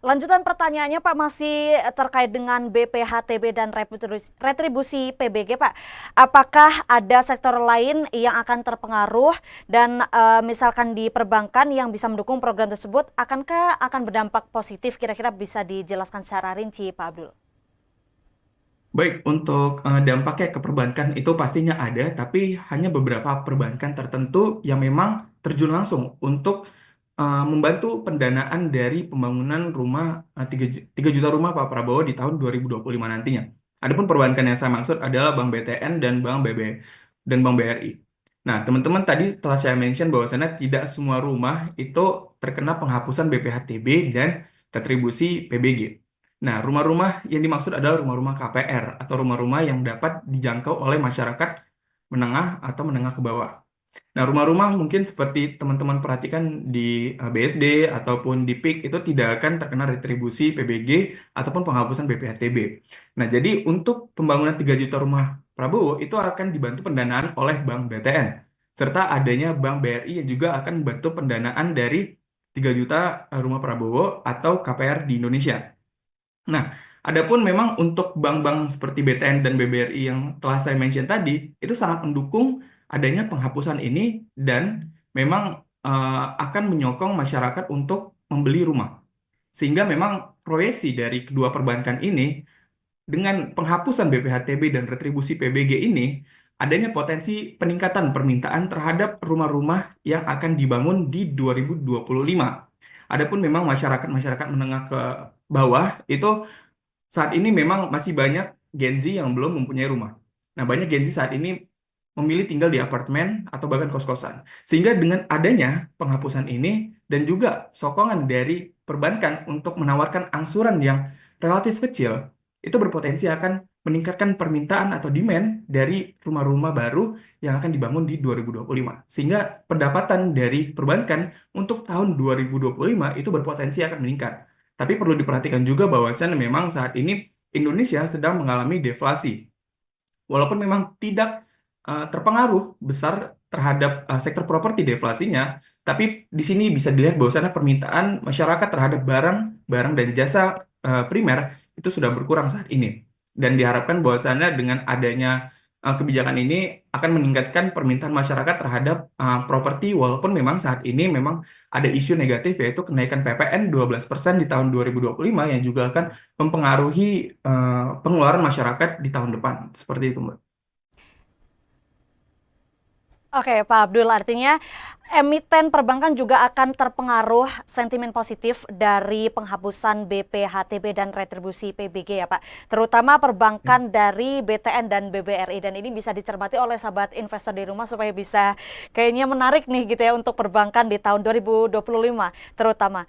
Lanjutan pertanyaannya Pak masih terkait dengan BPHTB dan retribusi PBG Pak. Apakah ada sektor lain yang akan terpengaruh dan misalkan di perbankan yang bisa mendukung program tersebut, akankah akan berdampak positif? Kira-kira bisa dijelaskan secara rinci Pak Abdul? Baik, untuk dampaknya ke perbankan itu pastinya ada, tapi hanya beberapa perbankan tertentu yang memang terjun langsung untuk membantu pendanaan dari pembangunan rumah 3 juta rumah Pak Prabowo di tahun 2025 nantinya. Adapun perbankan yang saya maksud adalah Bank BTN dan Bank dan Bank BRI. Nah, teman-teman tadi setelah saya mention bahwasannya tidak semua rumah itu terkena penghapusan BPHTB dan retribusi PBG. Nah, rumah-rumah yang dimaksud adalah rumah-rumah KPR atau rumah-rumah yang dapat dijangkau oleh masyarakat menengah atau menengah ke bawah. Nah, rumah-rumah mungkin seperti teman-teman perhatikan di BSD ataupun di PIK itu tidak akan terkena retribusi PBG ataupun penghapusan BPHTB. Nah, jadi untuk pembangunan 3 juta rumah Prabowo itu akan dibantu pendanaan oleh Bank BTN serta adanya Bank BRI yang juga akan membantu pendanaan dari 3 juta rumah Prabowo atau KPR di Indonesia. Nah, adapun memang untuk bank-bank seperti BTN dan BBRI yang telah saya mention tadi, itu sangat mendukung adanya penghapusan ini dan memang akan menyokong masyarakat untuk membeli rumah. Sehingga memang proyeksi dari kedua perbankan ini dengan penghapusan BPHTB dan retribusi PBG ini, adanya potensi peningkatan permintaan terhadap rumah-rumah yang akan dibangun di 2025. Adapun memang masyarakat-masyarakat menengah ke bawah itu saat ini memang masih banyak Gen Z yang belum mempunyai rumah. Nah, banyak Gen Z saat ini memilih tinggal di apartemen atau bahkan kos-kosan. Sehingga dengan adanya penghapusan ini dan juga sokongan dari perbankan untuk menawarkan angsuran yang relatif kecil, itu berpotensi akan meningkatkan permintaan atau demand dari rumah-rumah baru yang akan dibangun di 2025. Sehingga pendapatan dari perbankan untuk tahun 2025 itu berpotensi akan meningkat. Tapi perlu diperhatikan juga bahwasannya memang saat ini Indonesia sedang mengalami deflasi. Walaupun memang tidak terpengaruh besar terhadap sektor properti deflasinya, tapi di sini bisa dilihat bahwasannya permintaan masyarakat terhadap barang dan jasa primer itu sudah berkurang saat ini. Dan diharapkan bahwasannya dengan adanya kebijakan ini akan meningkatkan permintaan masyarakat terhadap properti walaupun memang saat ini memang ada isu negatif yaitu kenaikan PPN 12% di tahun 2025 yang juga akan mempengaruhi pengeluaran masyarakat di tahun depan. Seperti itu, Mbak. Oke, Pak Abdul, artinya emiten perbankan juga akan terpengaruh sentimen positif dari penghapusan BPHTB dan retribusi PBG ya Pak. Terutama perbankan dari BTN dan BBRI dan ini bisa dicermati oleh sahabat investor di rumah supaya bisa kayaknya menarik nih gitu ya untuk perbankan di tahun 2025 terutama.